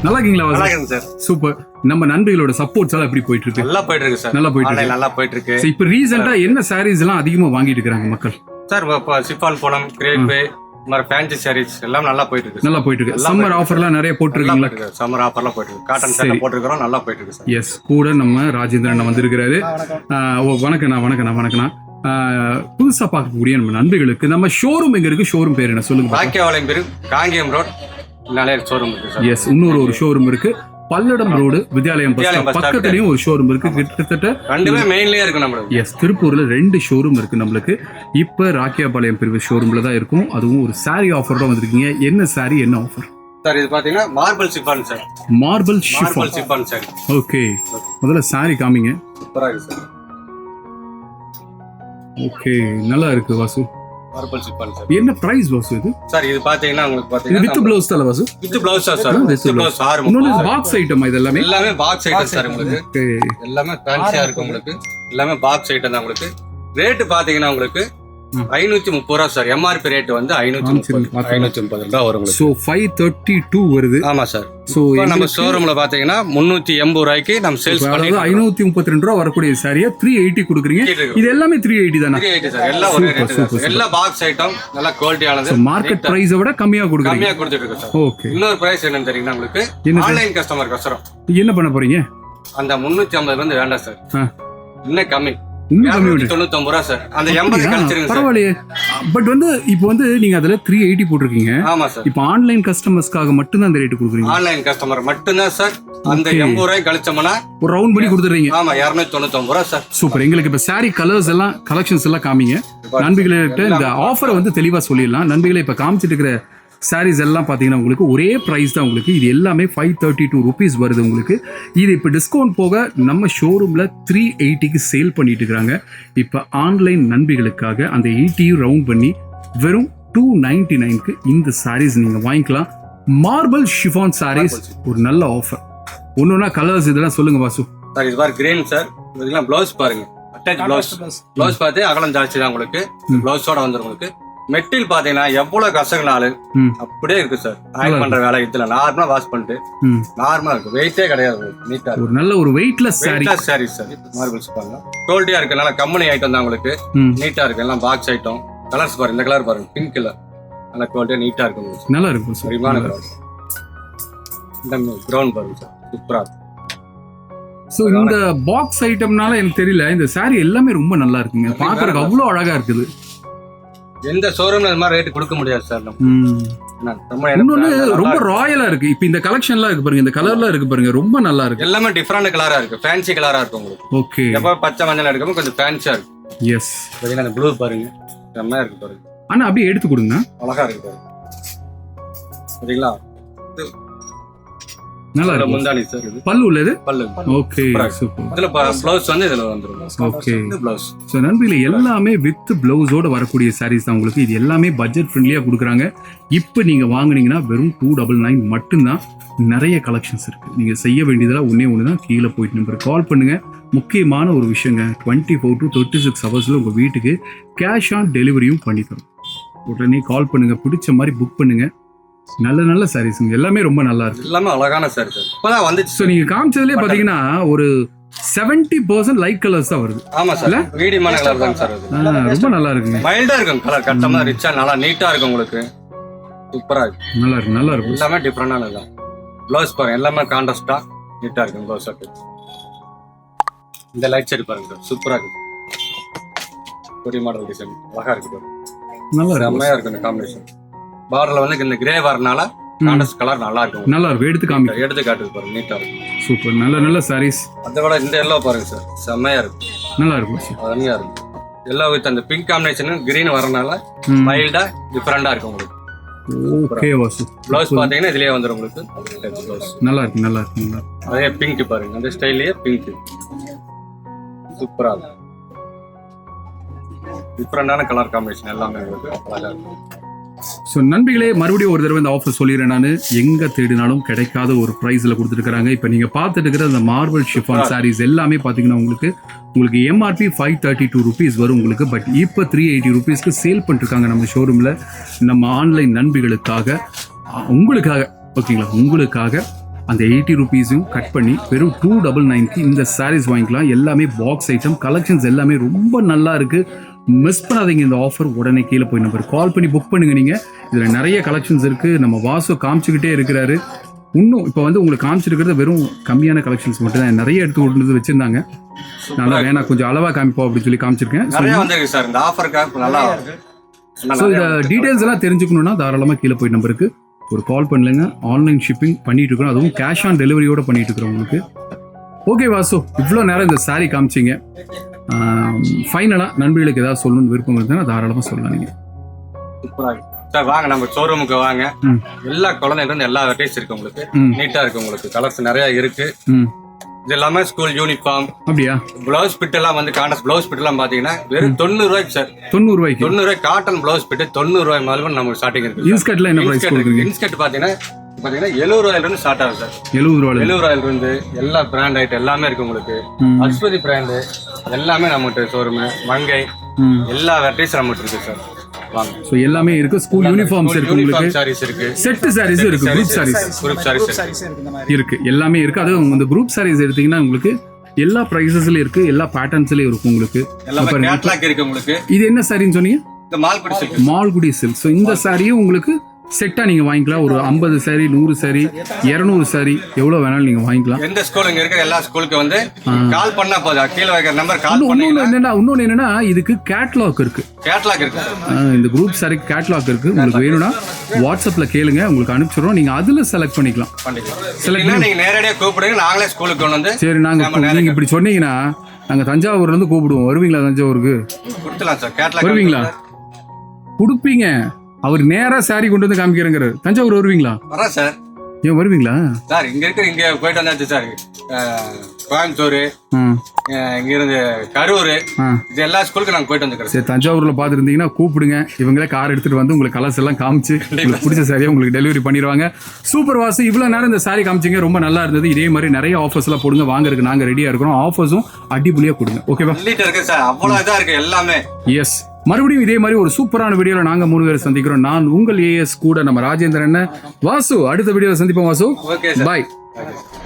நல்லா இருக்கீங்களா நல்லா இருக்குங்க சார். சூப்பர். நம்ம நண்பர்களோட சப்போர்ட்ஸ் எல்லாம் எப்படி போயிட்டு இருக்கு? நல்லா போயிட்டு இருக்கு சார். நல்லா போயிட்டு ஆன்லைன் இருக்கு. நல்லா போயிட்டு இருக்கு சரி, இப்ப ரீசெண்டா என்ன சாரீஸ் எல்லாம் அதிகமா வாங்கிட்டு இருக்காங்க மக்கள்? சார். இப்போ சிஃபான் போனம், கிரேப், மாதிரி ஃபேன்சி சாரீஸ் எல்லாம் நல்லா போயிட்டு இருக்கு. நல்லா போயிட்டு இருக்கு. சம்மர் ஆஃபர்லாம் நிறைய போட்டுருக்கீங்களா? சம்மர் ஆஃபர்லாம் போயிட்டு இருக்கு. காட்டன் சட்டை போட்டுருக்கோம், நல்லா போயிட்டு இருக்கு சார். எஸ், கூட நம்ம ராஜேந்திரன் வந்திருக்கிறாரு. வணக்கண்ணா. புதுசா பார்க்கக்கூடிய நம்ம நண்பர்களுக்கு நம்ம ஷோரூம் எங்க இருக்கு? ஷோரூம் பேர் என்ன சொல்லுங்க? பாக்கியவாளையம் பேரு காங்கேயம் ரோட் நிறைய ஷோரூம் இருக்கு சார். எஸ், இன்னொரு ஒரு ஷோரூம் இருக்கு. பல்லடம் ரோடு வித்யாலயம் பக்கத்துலயும் ஒரு ஷோரூம் இருக்கு. கிட்டத்தட்ட ரெண்டுமே மெயின்லயே இருக்கு நம்மளுக்கு. எஸ், திருப்பூர்ல 2 ஷோரூம் இருக்கு நம்மளுக்கு. இப்ப ராக்கியாபாளையம் பிரிவு ஷோரூம்ல தான் இருக்கும். அதுவும் ஒரு சாரி ஆஃபர் தான் வந்திருக்கீங்க. என்ன சாரி, என்ன ஆஃபர் சார்? இது பாத்தீங்கன்னா marble chiffon sir. Marble chiffon sir. Okay, முதல்ல சாரி காமிங்க. சூப்பரா இருக்கு சார். ஓகே, நல்லா இருக்கு வாசு. Marble chiffon sir. என்ன பிரைஸ் வாசு இது? சார் இது பாத்தீங்கன்னா உங்களுக்கு இது பாத்தீங்கன்னா வித் ப்ளவுஸ் தான Vasu? With blouse sir. With blouse ஆறு. இன்னொரு பாக்ஸ் ஐட்டம் இது எல்லாமே. எல்லாமே பாக்ஸ் ஐட்டம் சார் உங்களுக்கு. ஓகே, எல்லாமே ஃபேன்சியா இருக்கு உங்களுக்கு. எல்லாமே பாக்ஸ் ஐட்டம் தான் உங்களுக்கு. ரேட் பாத்தீங்கன்னா உங்களுக்கு 530 ரூபா சார். எம்ஆர்பி ரேட் வந்து 530 ரூபா வரும் உங்களுக்கு. சோ 532 வருது. ஆமா சார். சோ நம்ம ஷோரூம்ல பாத்தீங்கன்னா 380 ரூபாய்க்கு நம்ம சேல்ஸ் பண்ணி 532 ரூபா வரக்கூடிய சாரியா 380 கொடுக்குறீங்க. இது எல்லாமே 380 தானா? 380 சார். எல்லாம் ஒரே ரேட் தான். எல்லாம் பாக்ஸ் ஐட்டம், நல்ல குவாலிட்டியானது. மார்க்கெட் பிரைஸை விட கம்மியா கொடுக்குறீங்க. கம்மியா கொடுத்துட்டு இருக்கு சார். ஓகே, இன்னொரு பிரைஸ் என்னன்னு தெரியுங்களா உங்களுக்கு? ஆன்லைன் கஸ்டமர் கஷ்டம். என்ன பண்ண போறீங்க? அந்த 350 வந்து வேண்டாம் சார். இன்னும் கம்மி. இன்னும் கம்மி 99 ரூபா சார். அந்த 80 கழிச்சிருங்க சார். பரவாயில்லையே. பட் வந்து இப்போ வந்து நீங்க அதுல 380 போட்டிருக்கீங்க. ஆமா சார். இப்போ ஆன்லைன் கஸ்டமர்ஸ்க்காக மட்டும் தான் அந்த ரேட் கொடுக்குறீங்க. ஆன்லைன் கஸ்டமர் மட்டும் தான் சார். அந்த 80 ரூபாய் கழிச்சோம்னா ஒரு ரவுண்ட் பண்ணி கொடுத்துறீங்க. ஆமா, 299 ரூபா சார். சூப்பர். எங்களுக்கு இப்ப சாரி கலர்ஸ் எல்லாம், கலெக்ஷன்ஸ் எல்லாம் காமிங்க. நண்பர்கள்ட்ட இந்த ஆஃபரை வந்து தெளிவா சொல்லிடலாம். நண்பர்களே, இப்ப காமிச்சிட்டு இருக்கிற சாரீஸ் எல்லாம் பார்த்தீங்கன்னா உங்களுக்கு ஒரே ப்ரைஸ் தான் உங்களுக்கு. இது எல்லாமே 532 ருபீஸ் வருது உங்களுக்கு. இது இப்போ டிஸ்கவுண்ட் போக நம்ம ஷோரூமில் 380க்கு சேல் பண்ணிட்டு இருக்கிறாங்க. இப்போ ஆன்லைன் நண்பர்களுக்காக அந்த 80 ரவுண்ட் பண்ணி வெறும் 299க்கு இந்த சாரீஸ் நீங்கள் வாங்கிக்கலாம். மார்பிள் ஷிஃபான் சாரீஸ் ஒரு நல்ல ஆஃபர். ஒன்னொன்னா கலர்ஸ் இதெல்லாம் சொல்லுங்க வாசு. சார் இது பாரு கிரீன் சார். இதெல்லாம் ப்ளவுஸ் பாருங்க. அட்டாச் ப்ளவுஸ் பார்த்து அகலம் ஜாஸ்தி தான் உங்களுக்கு. ப்ளவுஸோட வந்துடும் உங்களுக்கு. மெட்டீரியல் பாத்தீங்கன்னா எவ்வளவு கசங்கினாலும் அப்படியே இருக்கு சார். ஆயில் பண்ற வேலை இதுல நார்மலா வாஷ் பண்ணிட்டு நார்மலா இருக்கு. வெயிட்டே கிடையாது. நீட்டா ஒரு நல்ல ஒரு வெயிட்லெஸ் சாரி சார். மார்பிள்ஸ் பாருங்க. குவாலிட்டியா இருக்கு. நல்லா கம்பெனி ஐட்டம் தான் உங்களுக்கு. நீட்டா இருக்கு. எல்லாம் பாக்ஸ் ஐட்டம். கலர்ஸ் பாருங்க. இந்த கலர் பாருங்க, பிங்க் கலர். நல்லா குவாலிட்டியா நீட்டா இருக்கு உங்களுக்கு. நல்லா இருக்கும். சரிமான கலர். இந்த ப்ரௌன் பாருங்க சார். சூப்பரா இருக்கு. ஸோ இந்த பாக்ஸ் ஐட்டம்னால எனக்கு தெரியல, இந்த சாரி எல்லாமே ரொம்ப நல்லா இருக்குங்க. பாக்குறதுக்கு அவ்வளோ அழகா இருக்குது. எந்த ஷோரூம்ல இந்த மாதிரி ரேட் கொடுக்க முடியாது சார். இன்னொன்னு ரொம்ப ராயலா இருக்கு. இப்ப இந்த கலெக்ஷன்லாம் இருக்கு பாருங்க, இந்த கலர்லாம் இருக்கு பாருங்க, ரொம்ப நல்லா இருக்கு. எல்லாமே டிஃபரெண்ட் கலரா இருக்கு. ஃபேன்சி கலரா இருக்கு உங்களுக்கு. ஓகே, எப்ப பச்சை மஞ்சள் எடுக்கும் கொஞ்சம் ஃபேன்சியா இருக்கு. எஸ், பாத்தீங்கன்னா அந்த ப்ளூ பாருங்க, செம்மையா இருக்கு பாருங்க. ஆனா அப்படியே எடுத்து கொடுங்க, அழகா இருக்கு பாருங்க. சரிங்களா? நல்லா இருக்கு. முந்தானி சார். இது பல்லு உள்ளது. பல்லு. Okay, super. இதுல ப்ளவுஸ் வந்து இதுல வந்துரும். Okay, blouse. சோ நண்பர்களே, எல்லாமே வித் ப்ளவுஸோட வரக்கூடிய சாரீஸ் தான் உங்களுக்கு. இது எல்லாமே பட்ஜெட் ஃப்ரெண்ட்லியா கொடுக்குறாங்க. இப்போ நீங்க வாங்குனீங்கன்னா வெறும் 299 மட்டும்தான். நிறைய கலெக்ஷன்ஸ் இருக்கு. நீங்க செய்ய வேண்டியதெல்லாம் ஒண்ணு தான். கீழே போயிட்டு நம்பருக்கு கால் பண்ணுங்க. முக்கியமான ஒரு விஷயங்க, 24 to 36 ஹவர்ஸ்ல உங்க வீட்டுக்கு கேஷ் ஆன் டெலிவரியும் பண்ணி தரும். உடனே கால் பண்ணுங்க, பிடிச்ச மாதிரி புக் பண்ணுங்க. நல்ல நல்ல சாரீஸ்ங்க, எல்லாமே ரொம்ப நல்லா இருக்கு. எல்லாமே அழகான சாரி சார். இப்பதான் வந்துச்சு. சோ நீங்க காமிச்சதுலயே பாத்தீங்கன்னா ஒரு 70% லைட் கலர்ஸ் தான் வருது. ஆமா சார். மீடியமான கலர் தான் சார். ரொம்ப நல்லா இருக்குங்க. மைல்டா இருக்கும் கலர். கட்டமா ரிச்சா நல்லா நீட்டா இருக்கும் உங்களுக்கு. சூப்பரா இருக்கு. நல்லா இருக்கு, நல்லா இருக்கு. எல்லாமே டிஃபரெண்டான தான். ப்ளவுஸ் பாருங்க, எல்லாமே கான்ட்ராஸ்டா நீட்டா இருக்கு ப்ளவுஸ். இந்த லைட் ஷேட் பாருங்க சார், சூப்பரா இருக்கு. கொடி மாடல் டிசைன் அழகா இருக்கு பாருங்க. நல்லா இருக்கு, செம்மையா இருக்கு இந்த காம்பினேஷன். பார்டர்ல வந்து இந்த கிரே வரனால கான்ட்ராஸ்ட் கலர் நல்லா இருக்கும். நல்லா இருக்கு. எடுத்து காட்டுது பாருங்க, நீட்டா இருக்கு. சூப்பர். நல்ல நல்ல சாரீஸ். அதை விட இந்த எல்லோ பாருங்க சார், செம்மையா இருக்கு. நல்லா இருக்கும், அருமையா இருக்கு. எல்லோ வித் அந்த பிங்க் காம்பினேஷன் கிரீன் வரனால மைல்டா டிஃபரெண்டா இருக்கு உங்களுக்கு. ஓகே வாசு. ப்ளவுஸ் பாத்தீங்கன்னா இதுலயே வந்துரும் உங்களுக்கு. நல்லா இருக்கு, நல்லா இருக்கு. அதே பிங்க் பாருங்க, அந்த ஸ்டைல்லயே பிங்க் சூப்பரா இருக்கு. டிஃபரெண்டான கலர் காம்பினேஷன் எல்லாமே உங்களுக்கு அழகா இருக்கு. ஸோ நண்பர்களே, மறுபடியும் ஒரு தடவை இந்த ஆஃபர் சொல்லிடுறேன். நான் எங்கே தேடினாலும் கிடைக்காத ஒரு ப்ரைஸில் கொடுத்துருக்காங்க. இப்போ நீங்கள் பார்த்துட்டு இருக்கிற அந்த மார்பிள் ஷிஃபான் சாரீஸ் எல்லாமே பார்த்தீங்கன்னா உங்களுக்கு எம்ஆர்பி 532 ருபீஸ் வரும் உங்களுக்கு. பட் இப்போ 380 ருபீஸ்க்கு சேல் பண்ணிருக்காங்க நம்ம ஷோரூமில். நம்ம ஆன்லைன் நண்பர்களுக்காக, உங்களுக்காக, ஓகேங்களா, உங்களுக்காக அந்த 80 ருபீஸையும் கட் பண்ணி வெறும் 299 இந்த சாரீஸ் வாங்கிக்கலாம். எல்லாமே பாக்ஸ் ஐட்டம், கலெக்ஷன்ஸ் எல்லாமே ரொம்ப நல்லா இருக்கு. மிஸ் பண்ணாதீங்க இந்த ஆஃபர். உடனே கீழே போய் நம்பர் கால் பண்ணி புக் பண்ணுங்க. நீங்கள் இதில் நிறைய கலெக்ஷன்ஸ் இருக்கு. நம்ம வாசு காமிச்சுக்கிட்டே இருக்கிறாரு. இன்னும் இப்போ வந்து உங்களுக்கு காமிச்சிருக்கிறது வெறும் கம்மியான கலெக்ஷன்ஸ் மட்டும் தான். நிறைய எடுத்து கொண்டு வந்து வச்சிருந்தாங்க. நல்லா வேணா கொஞ்சம் அளவா காமிப்போம் அப்படின்னு சொல்லி காமிச்சிருக்கேன். நிறைய வந்திருக்கு சார் இந்த ஆஃபருக்காக நல்லா இருக்கு. ஸோ இந்த டீடைல்ஸ் எல்லாம் தெரிஞ்சுக்கணும்னா தாராளமாக கீழே போய் நம்பருக்கு ஒரு கால் பண்ணலங்க. ஆன்லைன் ஷிப்பிங் பண்ணிட்டு இருக்கிறோம், அதுவும் கேஷ் ஆன் டெலிவரியோட பண்ணிட்டு இருக்கிறோம் உங்களுக்கு. ஓகே வாசு, இவ்வளோ நேரம் இந்த சாரீ காமிச்சிங்க. ஃபைனலாக நண்பர்களுக்கு ஏதாவது சொல்லணும்னு விருப்பம் இருந்ததுன்னா தாராளமாக சொல்லலாம் நீங்கள். சார் வாங்க நம்ம ஷோரூமுக்கு வாங்க. எல்லா குழந்தைகளும் எல்லா வெரைட்டிஸ் இருக்கு உங்களுக்கு. நீட்டா இருக்கு உங்களுக்கு. கலர்ஸ் நிறைய இருக்கு. இது எல்லாமே ஸ்கூல் யூனிஃபார்ம். அப்படியா? பிளவுஸ் பிட் எல்லாம் வந்து கான்ட்ராஸ்ட் பிளவுஸ் பிட் எல்லாம் பாத்தீங்கன்னா வெறும் 90 ரூபாய்க்கு சார். 90 ரூபாய்க்கு 90 ரூபாய் காட்டன் பிளவுஸ் பிட் 90 ரூபாய் முதல்ல நம்ம ஸ்டார்டிங் இருக்கு. இன்ஸ்கர்ட்ல என்ன பிரைஸ் கொடுக்குறீங்க? இன்ஸ்கர்ட் பாத்தீங்கன்னா 70 ரூபாயில இருந்து ஸ்டார்ட் ஆகும் சார். 70 ரூபாயில இருந்து எல்லா பிராண்ட் ஐட்டம் எல்லாமே இருக்கு உங்களுக்கு. அஸ்வதி பிராண்ட் எல்லாமே நம்மகிட்ட ஷோரூம். மங்கை எல்லா வெரைட்டிஸ் நம்மகிட்ட இருக்கு சார். வாங்க. சோ எல்லாமே இருக்கு. ஸ்கூல் யூனிஃபார்ம்ஸ் இருக்கு உங்களுக்கு. சாரீஸ் இருக்கு. செட் சாரீஸ் இருக்கு. குரூப் சாரீஸ் இருக்கு. எல்லாமே இருக்கு. அது இந்த குரூப் சாரீஸ் எடுத்தீங்கன்னா உங்களுக்கு எல்லா பிரைசஸ்லயும் இருக்கு. எல்லா பேட்டர்ன்ஸ்லயும் இருக்கு உங்களுக்கு. எல்லாமே கேட்லாக் இருக்கு உங்களுக்கு. இது என்ன சாரின்னு சொன்னீங்க? இந்த Malgudi silk. Malgudi silk. So இந்த சாரியும் உங்களுக்கு செட்டா நீங்க வாங்கிக்கலாம். ஒரு 50 சாரி, 100 சாரி, 200 சாரி எவ்வளவு வேணாலும் நீங்க வாங்கிக்கலாம். எந்த ஸ்கூல் இங்க இருக்கிற எல்லா ஸ்கூலுக்கு வந்து கால் பண்ணா போதும். கீழே வைக்கிற நம்பர் கால் பண்ணீங்கன்னா இன்னொன்னு என்னன்னா இதுக்கு கேட்லாக் இருக்கு. கேட்லாக் இருக்கு. இந்த குரூப் சாரி கேட்லாக் இருக்கு. உங்களுக்கு வேணும்னா வாட்ஸ்அப்ல கேளுங்க, உங்களுக்கு அனுப்பிச்சிடுறோம். நீங்க அதுல செலக்ட் பண்ணிக்கலாம். செலக்ட் பண்ணி நீங்க நேரடியா கூப்பிடுங்க, நாங்களே ஸ்கூலுக்கு கொண்டு வந்து. சரி, நீங்க இப்படி சொன்னீங்கன்னா நாங்க தஞ்சாவூர்ல இருந்து கூப்பிடுவோம். வருவீங்களா தஞ்சாவூருக்கு? கொடுத்துலாம் சார். கேட்லாக் வருவீங்களா? கொடுப்பீங்க. அவர் நேரா சாரி கொண்டு வந்து காமிக்கிறேங்கிறாரு. தஞ்சாவூர் வருவீங்களா? வரேன் சார். ஏன் வருவீங்களா சார்? இங்க போயிட்டு வந்தாச்சு சார். கோயம்புத்தூர், இங்க இருந்து கரூர், இது எல்லா ஸ்கூலுக்கு நாங்க போயிட்டு வந்துக்கிறோம். சரி, தஞ்சாவூர்ல பாத்துருந்தீங்கன்னா கூப்பிடுங்க. இவங்களே கார் எடுத்துட்டு வந்து உங்களுக்கு கலர்ஸ் எல்லாம் காமிச்சு உங்களுக்கு பிடிச்ச சாரியா உங்களுக்கு டெலிவரி பண்ணிடுவாங்க. சூப்பர் வாசு, இவ்வளவு நேரம் இந்த சாரி காமிச்சிங்க, ரொம்ப நல்லா இருந்தது. இதே மாதிரி நிறைய ஆஃபர்ஸ் எல்லாம் போடுங்க, வாங்குறதுக்கு நாங்க ரெடியா இருக்கிறோம். ஆஃபர்ஸும் அடிப்பொலியா கொடுங்க. ஓகேவா? இருக்கு சார். அவ்வளவு இதா இருக்கு எல்லாமே. எஸ், மறுபடியும் இதே மாதிரி ஒரு சூப்பரான வீடியோல நாங்க 3 பேரை சந்திக்கிறோம். நான் உங்கள் ஏஎஸ் கூட நம்ம ராஜேந்திரன், வாசு. அடுத்த வீடியோல சந்திப்போம் வாசு. ஓகே, பாய்.